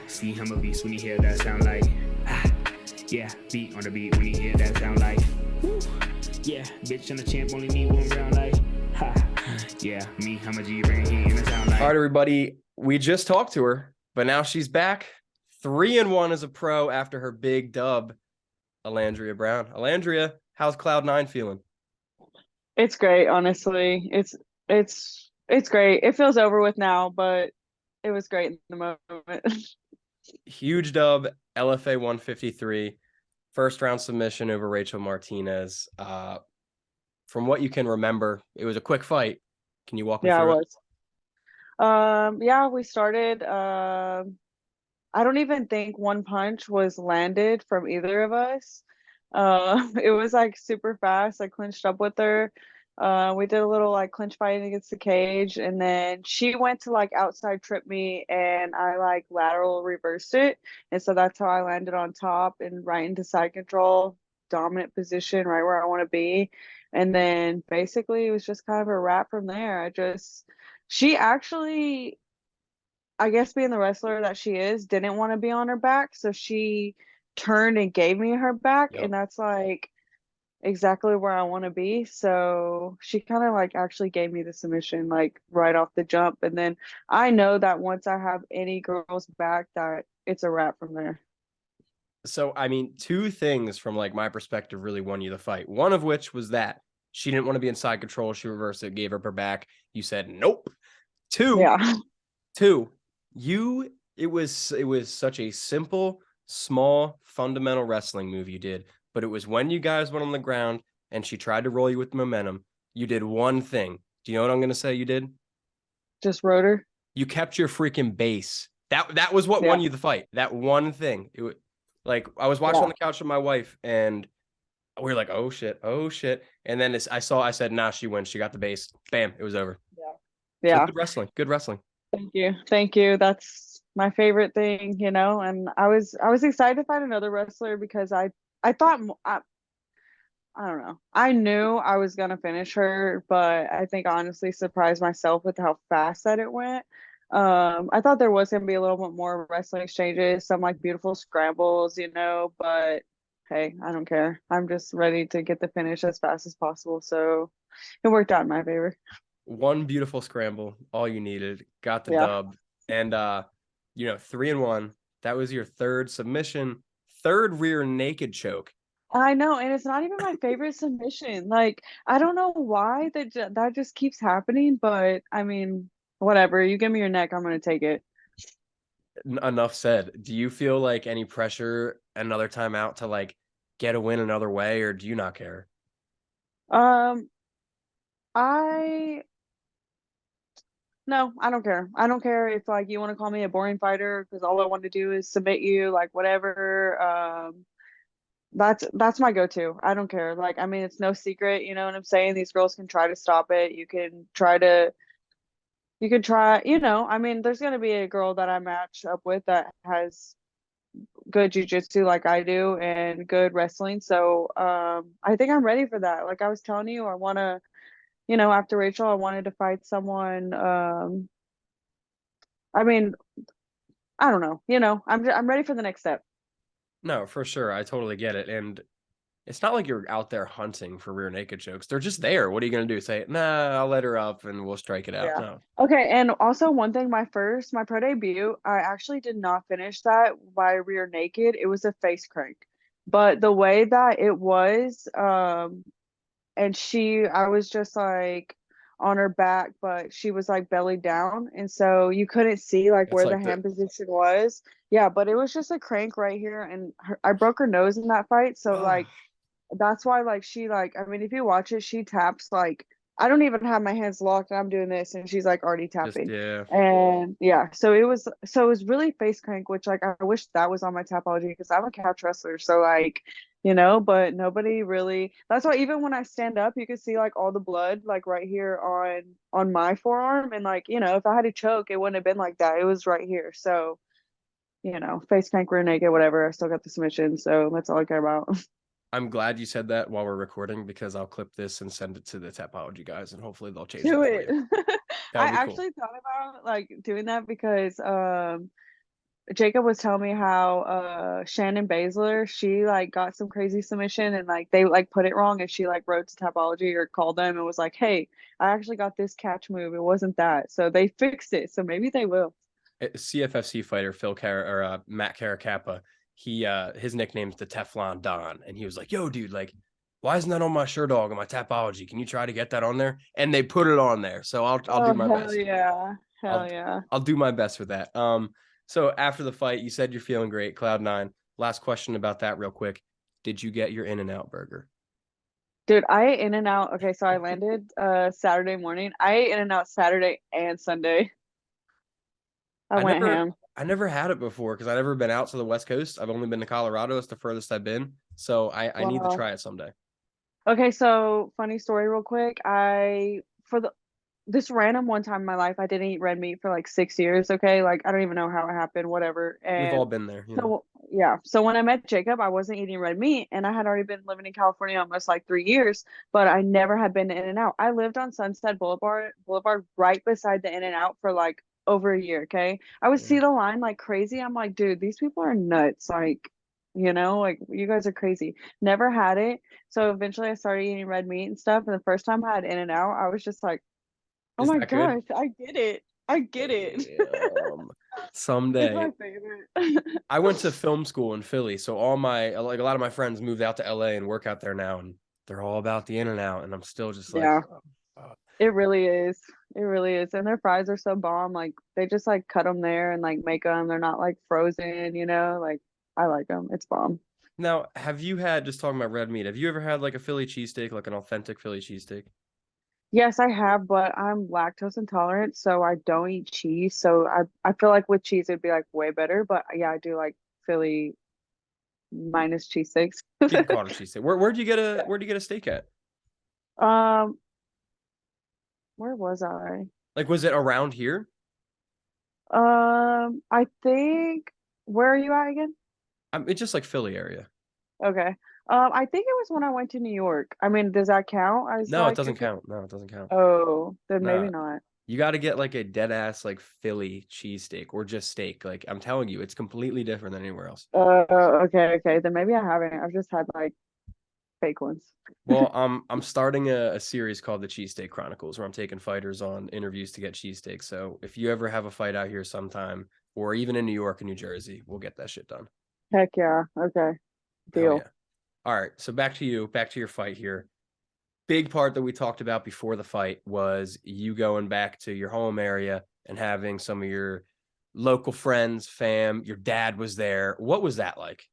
See him a beast when he hear that sound like yeah, beat on the beat when he hear that sound like woo. Yeah, bitch and the champ only need one round like ha. Yeah, me, I'm a G bring heat in the sound like. All right, everybody, we just talked to her, but now she's back 3-1 as a pro after her big dub. Alandria Brown. Alandria, how's Cloud9 feeling? It's great, honestly. It's great. It feels over with now, but it was great in the moment. Huge dub, LFA 153, first round submission over Rachel Martinez. From what you can remember, it was a quick fight. Can you walk me Yeah, it through it? was. Yeah, we started. I don't even think one punch was landed from either of us. It was like super fast. I clinched up with her. We did a little like clinch fighting against the cage, and then she went to like outside trip me, and I like lateral reversed it, and so that's how I landed on top and right into side control, dominant position, right where I want to be, and then basically it was just kind of a wrap from there. She actually, I guess being the wrestler that she is, didn't want to be on her back, so she turned and gave me her back, Yep. and that's like exactly where I want to be. So she kind of like actually gave me the submission like right off the jump, and then I know that once I have any girls back, that it's a wrap from there. So, I mean, two things from like my perspective really won you the fight. One of which was that she didn't want to be in side control. She reversed it, gave up her back. You said nope. Yeah. It was such a simple, small, fundamental wrestling move you did, but it was when you guys went on the ground and she tried to roll you with momentum, you did one thing. Do you know what I'm going to say you did? Just rotor. You kept your freaking base. That was what Yeah. won you the fight. That one thing. It was like I was watching Yeah. on the couch with my wife and we were like, oh shit. And then I said, nah, she wins. She got the base. Bam, it was over. Yeah. So Yeah. good wrestling. Good wrestling. Thank you. Thank you. That's my favorite thing, and I was excited to find another wrestler because I thought I don't know. I knew I was gonna finish her, but I think I honestly surprised myself with how fast that it went. I thought there was gonna be a little bit more wrestling exchanges, some like beautiful scrambles, but hey, I don't care. I'm just ready to get the finish as fast as possible. So it worked out in my favor. One beautiful scramble, all you needed, got the Yeah. dub. And 3-1. That was your third submission, third rear naked choke. I know, and it's not even my favorite submission. Like, I don't know why that just keeps happening, but I mean, whatever. You give me your neck, I'm gonna take it. Enough said. Do you feel like any pressure another time out to like get a win another way, or do you not care? Um, I No, I don't care. I don't care if like you want to call me a boring fighter because all I want to do is submit you, like whatever. That's my go-to. I don't care. Like, I mean, it's no secret, you know what I'm saying? These girls can try to stop it. You can try, I mean, there's gonna be a girl that I match up with that has good jujitsu like I do and good wrestling. So I think I'm ready for that. Like I was telling you, I wanna, after Rachel, I wanted to fight someone. I mean, I don't know. I'm ready for the next step. No, for sure. I totally get it. And it's not like you're out there hunting for rear naked chokes. They're just there. What are you going to do? Say, nah, I'll let her up and we'll strike it out. Yeah. No. Okay, and also one thing, my pro debut, I actually did not finish that by rear naked. It was a face crank. But the way that it was, and I was just like on her back, but she was like belly down, and so you couldn't see like It's where the like hand position was. Yeah, but it was just a crank right here, and I broke her nose in that fight, so like that's why like she like I mean if you watch it, she taps like I don't even have my hands locked and I'm doing this and she's like already just, tapping. yeah. And yeah, so it was really face crank, which like I wish that was on my tapology because I'm a couch wrestler. So like, but nobody really, that's why even when I stand up, you can see like all the blood like right here on my forearm. And like, if I had to choke, it wouldn't have been like that. It was right here. So, face crank, rear naked, whatever. I still got the submission. So that's all I care about. I'm glad you said that while we're recording because I'll clip this and send it to the Tapology guys and hopefully they'll change Do that for it. you. That I would be cool. actually thought about like doing that because Jacob was telling me how Shannon Baszler, she like got some crazy submission and like they like put it wrong and she like wrote to Tapology or called them and was like, "Hey, I actually got this catch move. It wasn't that." So they fixed it. So maybe they will. CFFC fighter Matt Caracappa, he his nickname's the Teflon Don, and he was like, "Yo, dude, like, why isn't that on my Sure Dog on my Tapology? Can you try to get that on there?" And they put it on there, so I'll do Oh, my hell best. yeah. Hell I'll yeah. I'll do my best with that. So after the fight, you said you're feeling great, Cloud9. Last question about that, real quick. Did you get your In-N-Out burger? Dude, I ate In-N-Out. Okay, so I landed Saturday morning. I ate In-N-Out Saturday and Sunday. I I went never ham. I never had it before because I've never been out to the West Coast. I've only been to Colorado. It's the furthest I've been. So I need to Wow. try it someday. Okay, so funny story real quick. For the this random one time in my life, I didn't eat red meat for like 6 years. Okay, like I don't even know how it happened, whatever. We've all And been there, you know. so yeah, so when I met Jacob, I wasn't eating red meat, and I had already been living in California almost like 3 years, but I never had been to In-N-Out. I lived on Sunset Boulevard right beside the In-N-Out for like over a year. Okay, I would Yeah. see the line like crazy. I'm like, dude, these people are nuts. Like, like you guys are crazy. Never had it. So eventually I started eating red meat and stuff. And the first time I had In-N-Out, I was just like, oh Is my that good? gosh, I get it. I get it. Damn. It's Someday. my favorite. I went to film school in Philly, so all my like a lot of my friends moved out to LA and work out there now, and they're all about the In-N-Out, and I'm still just like, Yeah, uh, it really is. It really is. And their fries are so bomb. Like they just like cut them there and like make them. They're not like frozen. Like I like them. It's bomb. now, have you had, just talking about red meat, have you ever had like a Philly cheesesteak, like an authentic Philly cheesesteak? Yes, I have, but I'm lactose intolerant, so I don't eat cheese. So I feel like with cheese it'd be like way better. But yeah, I do like Philly minus cheese sticks. You can call it a cheesesteak. Where'd you get a steak at? Um, where was I? Like, was it around here? I think where are you at again? It's just like Philly area. Okay. I think it was when I went to New York. I mean, does that count as No, it like doesn't if you count. No, it doesn't count. Oh, then maybe Nah, not. you got to get like a dead ass like Philly cheesesteak or just steak. Like I'm telling you, it's completely different than anywhere else. Okay. Then maybe I haven't. I've just had like fake ones. Well, I'm starting a series called the Cheesesteak Chronicles where I'm taking fighters on interviews to get cheesesteaks. So if you ever have a fight out here sometime, or even in New York and New Jersey, we'll get that shit done. Heck yeah. Okay. Hell Deal. yeah. All right. So back to you, back to your fight here. Big part that we talked about before the fight was you going back to your home area and having some of your local friends, fam, your dad was there. What was that like?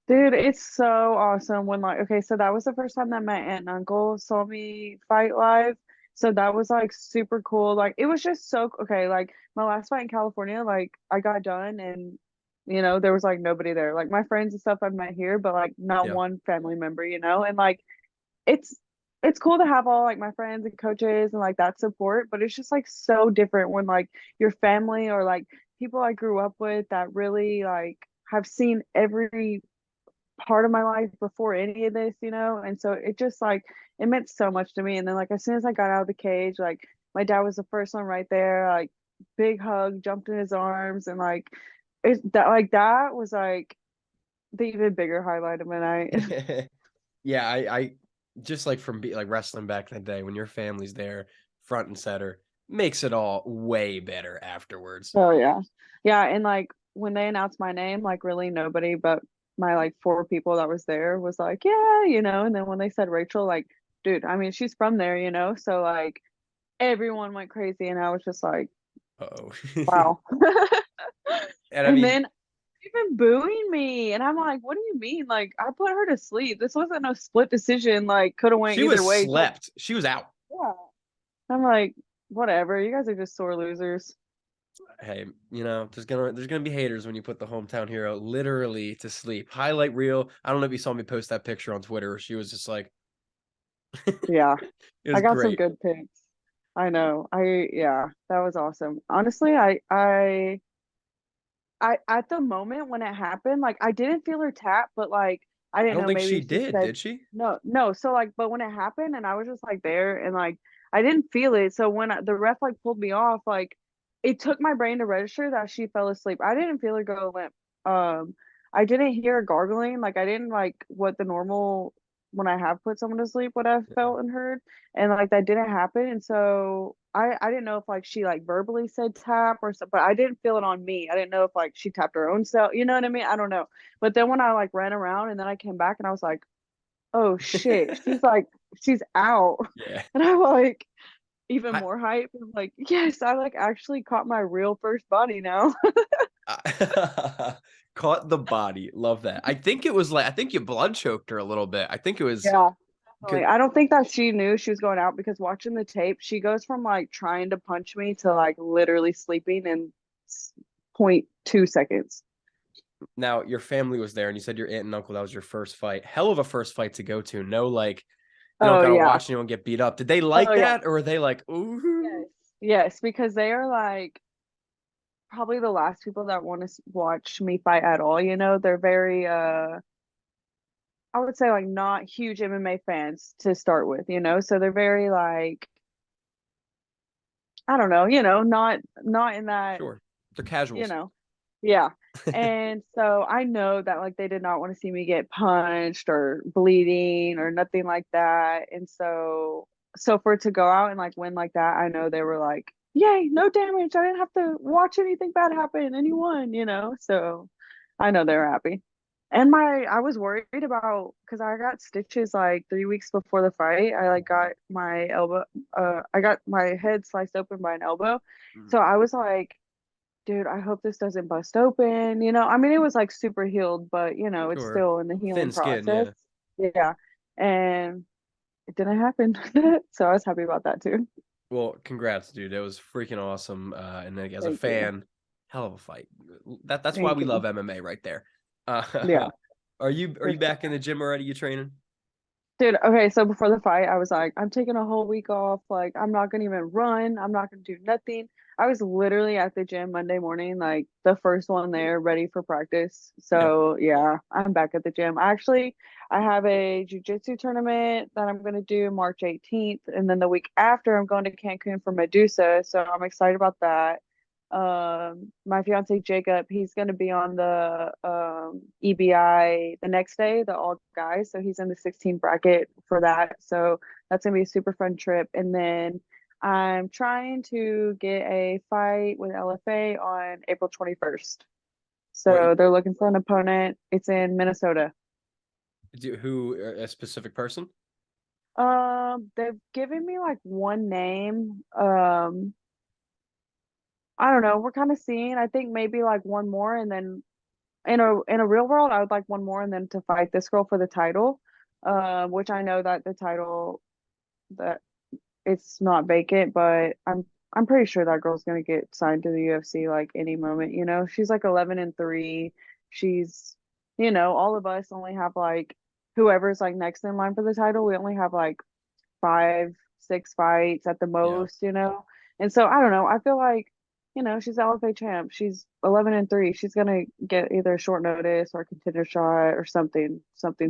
Dude, it's so awesome when like okay, so that was the first time that my aunt and uncle saw me fight live. So that was like super cool. Like it was just so okay, like my last fight in California, like I got done and there was like nobody there. Like my friends and stuff I've met here, but like not Yeah. one family member. And like it's it's cool to have all like my friends and coaches and like that support, but it's just like so different when like your family or like people I grew up with that really like have seen every part of my life before any of this. And so it just like it meant so much to me. And then like as soon as I got out of the cage, like my dad was the first one right there, like big hug, jumped in his arms, and like that was like the even bigger highlight of my night. Yeah, I just like from like wrestling back in the day when your family's there front and center makes it all way better afterwards. Oh yeah. Yeah, and like when they announced my name, like really nobody but my like four people that was there was like, yeah. And then when they said Rachel, like, dude, I mean, she's from there. So like everyone went crazy and I was just like, Uh-oh. wow. And I And mean, then even booing me. And I'm like, what do you mean? Like, I put her to sleep. This wasn't no split decision. Like, could have went she either was way. slept. She was out. Yeah. I'm like, whatever. You guys are just sore losers. Hey, there's gonna be haters when you put the hometown hero literally to sleep. Highlight reel. I don't know if you saw me post that picture on Twitter where she was just like, Yeah. it I was got some great. good picks. I know. Yeah, that was awesome. Honestly, I at the moment when it happened, like I didn't feel her tap, but like I I didn't don't know think maybe she she did, said did she? no, no. So like, but when it happened and I was just like there and like I didn't feel it. So when the ref like pulled me off, like it took my brain to register that she fell asleep. I didn't feel her go limp. I didn't hear her gargling. Like I didn't like what the normal when I have put someone to sleep, what I've Yeah. felt and heard. And like that didn't happen. And so I didn't know if like she like verbally said tap or something, but I didn't feel it on me. I didn't know if like she tapped her own self. You know what I mean? I don't know. But then when I like ran around and then I came back and I was like, oh shit, she's out. Yeah. And I'm like even I, more hype. I'm like, yes, I like actually caught my real first body now. caught the body. Love that. I think it was like I think you blood choked her a little bit. I think it was Yeah, definitely. good. I don't think that she knew she was going out because watching the tape, she goes from like trying to punch me to like literally sleeping in 0.2 seconds. Now your family was there, and you said your aunt and uncle that was your first fight. Hell of a first fight to go to. No, like you don't Oh gotta yeah. watch anyone get beat up. Did they Oh like yeah. that, or were they like, ooh? Yes. Yes, because they are like probably the last people that want to watch me fight at all, you know? They're very I would say like not huge MMA fans to start with, you know? So they're very like I don't know, you know, not in that, Sure, they're you casuals. know. Yeah. And so I know that like they did not want to see me get punched or bleeding or nothing like that. And so for it to go out and like win like that, I know they were like, "Yay, no damage. I didn't have to watch anything bad happen and you won," you know? So I know they were happy. And I was worried about because I got stitches like 3 weeks before the fight. I like got my elbow I got my head sliced open by an elbow. Mhm. So I was like, dude, I hope this doesn't bust open. You know, I mean, it was like super healed, but you know, it's Sure, still in the healing thin skin. process. Yeah. Yeah. And it didn't happen. So I was happy about that too. Well, congrats, dude. That was freaking awesome. And then as a Thank you. fan, hell of a fight. That's why Thank we love you. MMA right there. Yeah. Are you For back in the gym already? You training? Dude, okay, so before the fight, I was like, I'm taking a whole week off. Like, I'm not gonna even run. I'm not gonna do nothing. I was literally at the gym Monday morning, like the first one there, ready for practice. Yeah. So yeah, I'm back at the gym. Actually, I have a jujitsu tournament that I'm gonna do March 18th, and then the week after, I'm going to Cancun for Medusa. So I'm excited about that. My fiance Jacob, he's going to be on the EBI the next day, the all guys. So he's in the 16 bracket for that. So that's going to be a super fun trip. And then I'm trying to get a fight with LFA on April 21st. What? So they're looking for an opponent. It's in Minnesota. Who? A specific person? They've given me like one name. I don't know. We're kind of seeing. I think maybe like one more, and then in a real world, I would like one more and then to fight this girl for the title. Which I know that the title that it's not vacant, but I'm pretty sure that girl's gonna get signed to the UFC like any moment, you know. She's like 11-3. She's all of us only have like whoever's like next in line for the title, we only have like 5, 6 fights at the Yeah. most, you know. And so I don't know. I feel like, she's LFA champ. She's 11-3. She's gonna get either short notice or contender shot or something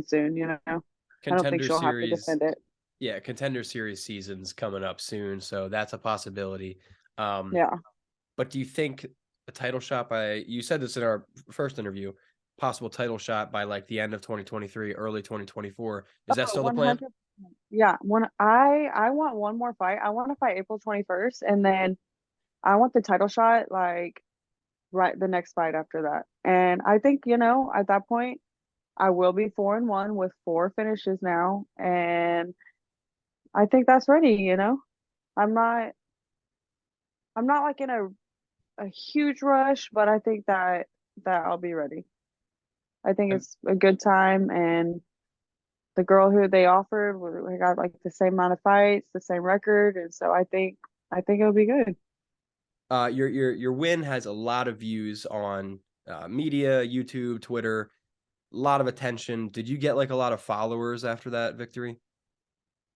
soon, you know. I don't think Contender she'll have to series. defend it. Yeah, contender series season's coming up soon, so that's a possibility. Um, Yeah. but do you think a title shot by you said this in our first interview, possible title shot by like the end of 2023, early 2024. Is that Oh, still the plan? 100. Yeah. When I want one more fight. I want to fight April 21st, and then I want the title shot like right the next fight after that. And I think, at that point, I will be 4-1 with 4 finishes now, and I think that's ready, you know. I'm not I'm not like in a huge rush, but I think that I'll be ready. I think Um, it's a good time, and the girl who they offered, we got like the same amount of fights, the same record, and so I think it'll be good. your win has a lot of views on media, YouTube, Twitter, a lot of attention. Did you get like a lot of followers after that victory?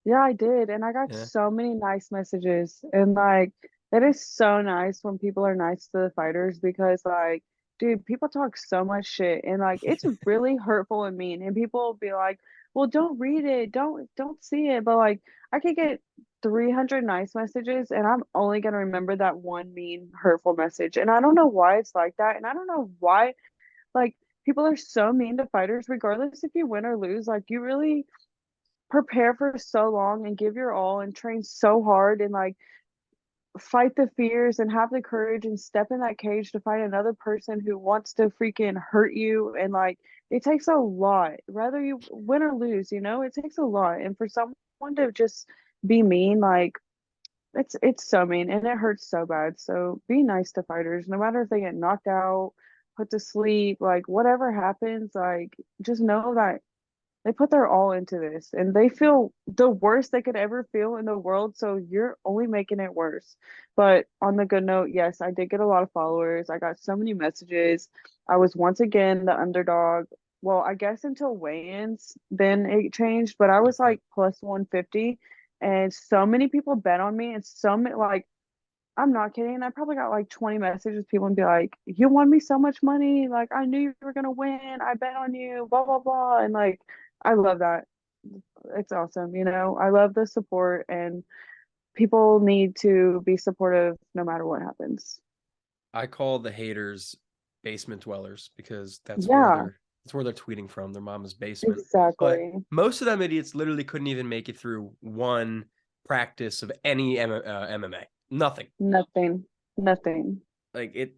Yeah, I did, and I got Yeah. so many nice messages, and like it is so nice when people are nice to the fighters because like, dude, people talk so much shit, and like it's really hurtful and mean, and people will be like, "Well, don't read it, don't see it," but like I could get 300 nice messages, and I'm only gonna remember that one mean, hurtful message. And I don't know why it's like that, and I don't know why like people are so mean to fighters, regardless if you win or lose. Like you really prepare for so long and give your all and train so hard and like fight the fears and have the courage and step in that cage to fight another person who wants to freaking hurt you. And like it takes a lot, whether you win or lose, it takes a lot. And for someone to just be mean, like it's so mean and it hurts so bad. So be nice to fighters, no matter if they get knocked out, put to sleep, like whatever happens, like just know that they put their all into this and they feel the worst they could ever feel in the world. So you're only making it worse. But on the good note, yes, I did get a lot of followers. I got so many messages. I was once again the underdog. Well, I guess until weigh-ins, then it changed, but I was Okay. like plus 150 and so many people bet on me and so many like I'm not kidding. I probably got like 20 messages, people and be like, you won me so much money. Like, I knew you were gonna win. I bet on you, blah, blah, blah. And like, I love that. It's awesome. I love the support and people need to be supportive no matter what happens. I call the haters basement dwellers because Yeah, that's where they're tweeting from, their mama's basement. But exactly. most of them idiots literally couldn't even make it through one practice of any MMA. Nothing. Nothing. Nothing. Like it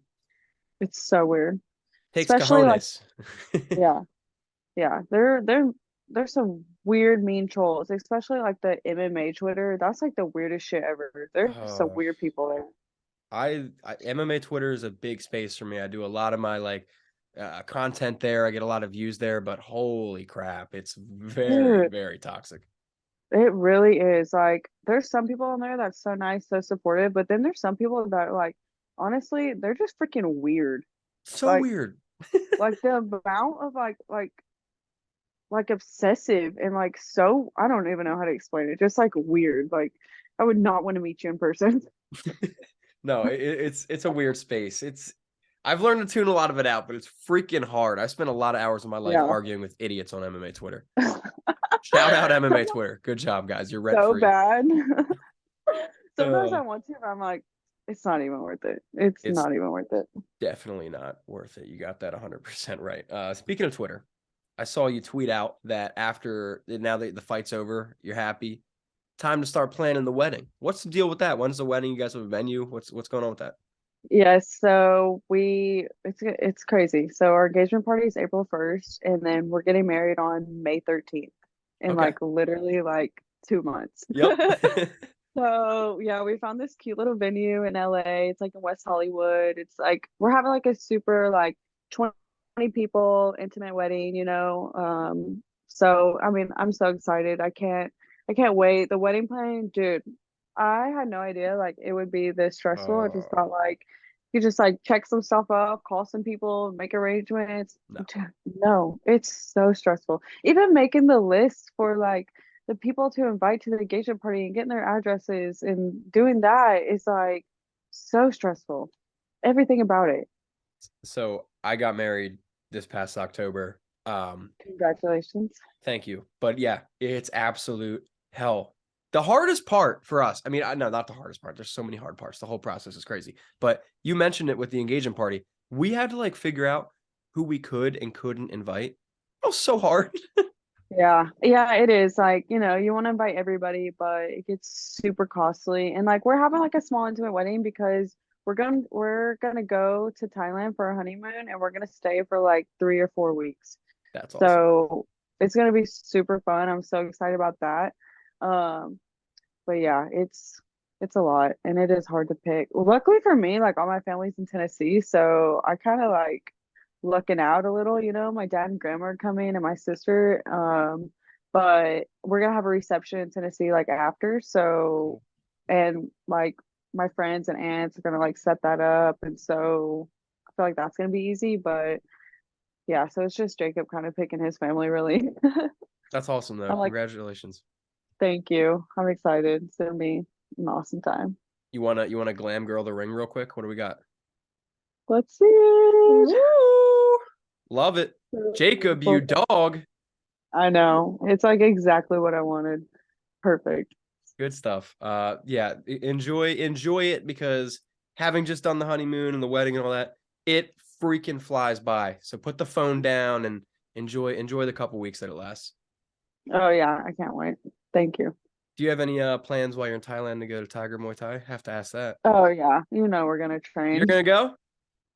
It's so weird. takes Especially like, cojones. yeah, yeah. There's some weird mean trolls, especially like the MMA Twitter. That's like the weirdest shit ever. There's some Oh, weird people there. MMA Twitter is a big space for me. I do a lot of my content there. I get a lot of views there, but holy crap, it's very, Dude, very toxic. it really is. Like, there's some people on there that's so nice, so supportive, but then there's some people that like, honestly, they're just freaking weird. So Like, weird. like the amount of like obsessive and like so I don't even know how to explain it. Just like weird. Like, I would not want to meet you in person. No, it's a weird space. I've learned to tune a lot of it out, but it's freaking hard. I spent a lot of hours of my life Yeah. arguing with idiots on MMA Twitter. Shout out MMA Twitter. Good job, guys. You're rent So free. bad. Sometimes I Uh, want to, but I'm like, it's not even worth it. It's it's not even worth it. definitely not worth it. You got that 100% right. Speaking of Twitter, I saw you tweet out that now that the fight's over, you're happy. Time to start planning the wedding. What's the deal with that? When's the wedding? You guys have a venue? What's going on with that? Yes, so it's crazy. So our engagement party is April 1st, and then we're getting married on May 13th in Okay. like literally like 2 months. Yep. So yeah, we found this cute little venue in LA. It's like in West Hollywood. It's like we're having like a super like 20 people intimate wedding. So I mean, I'm so excited. I can't wait. The wedding planning, dude, I had no idea like it would be this stressful. I just thought like you just like check some stuff off, call some people, make arrangements. No. Dude, no, it's so stressful. Even making the list for like the people to invite to the engagement party and getting their addresses and doing that is like so stressful. Everything about it. So I got married this past October. Congratulations. Thank you. But yeah, it's absolute hell. The hardest part for us, I mean, no, not the hardest part. There's so many hard parts. The whole process is crazy. But you mentioned it with the engagement party. We had to like figure out who we could and couldn't invite. It was so hard. Yeah. Yeah, it is. Like, you want to invite everybody, but it gets super costly. And like we're having like a small intimate wedding because we're gonna go to Thailand for a honeymoon and we're gonna stay for like 3 or 4 weeks. That's awesome. So it's gonna be super fun. I'm so excited about that. Um, but yeah, it's a lot and it is hard to pick. Luckily for me, like all my family's in Tennessee, so I kind of like looking out a little, my dad and grandma are coming and my sister. But we're gonna have a reception in Tennessee like after, so Cool. and like my friends and aunts are gonna like set that up and so I feel like that's gonna be easy, but yeah, so it's just Jacob kind of picking his family really. That's awesome though. I'm like, Congratulations. thank you. I'm excited. It's gonna be an awesome time. You wanna glam girl the ring real quick? What do we got? Let's see it. Woo! Love it. Jacob, you Well, dog. I know. It's like exactly what I wanted. Perfect. Good stuff. Yeah, enjoy it, because having just done the honeymoon and the wedding and all that, it freaking flies by. So put the phone down and enjoy the couple weeks that it lasts. Oh yeah, I can't wait. Thank you. Do you have any plans while you're in Thailand to go to Tiger Muay Thai? Have to ask that. Oh yeah, we're gonna You're train. gonna go?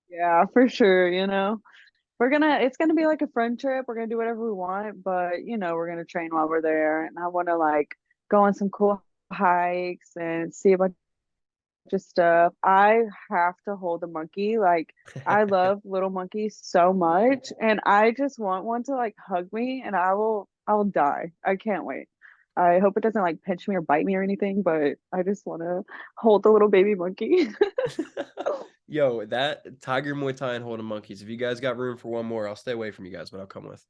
Yeah, for sure, it's gonna be like a friend trip. We're gonna do whatever we want, but we're gonna train while we're there. And I wanna like go on some cool hikes and see a bunch of stuff. I have to hold a monkey. Like I love little monkeys so much, and I just want one to like hug me, and I will die. I can't wait. I hope it doesn't like pinch me or bite me or anything, but I just want to hold the little baby monkey. Yo, that Tiger Muay Thai and Holding Monkeys. If you guys got room for one more, I'll stay away from you guys, but I'll come with.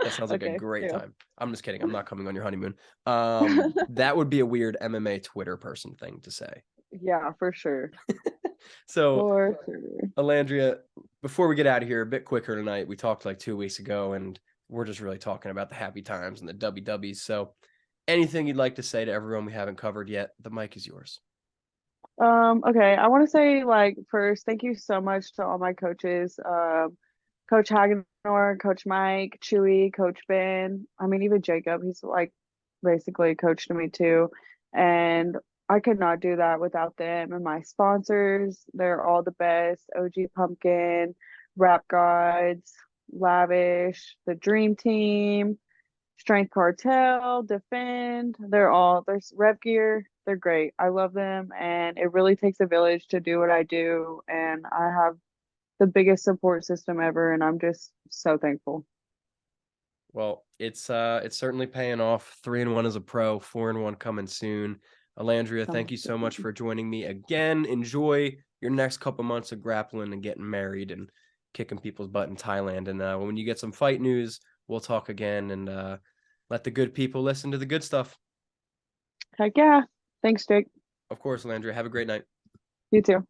That sounds like a Okay, great deal. time. I'm just kidding. I'm not coming on your honeymoon. That would be a weird MMA Twitter person thing to say. Yeah, for sure. So, For sure. Alandria, before we get out of here, a bit quicker tonight. We talked like 2 weeks ago, and we're just really talking about the happy times and the WWs. So, anything you'd like to say to everyone we haven't covered yet? The mic is yours. Okay, I want to say like first, thank you so much to all my coaches, Coach Hagenor, Coach Mike, Chewy, Coach Ben. I mean, even Jacob, he's like basically a coach to me too. And I could not do that without them and my sponsors. They're all the best. OG Pumpkin, Rap Gods, Lavish, the Dream Team, Strength Cartel, Defend. There's Rev Gear. They're great. I love them. And it really takes a village to do what I do. And I have the biggest support system ever. And I'm just so thankful. Well, it's certainly paying off. 3-1 as a pro, 4-1 coming soon. Alandria, thank you so much for joining me again. Enjoy your next couple months of grappling and getting married and kicking people's butt in Thailand. And when you get some fight news, we'll talk again and let the good people listen to the good stuff. Heck yeah. Thanks, Jake. Of course, Alandria. Have a great night. You too.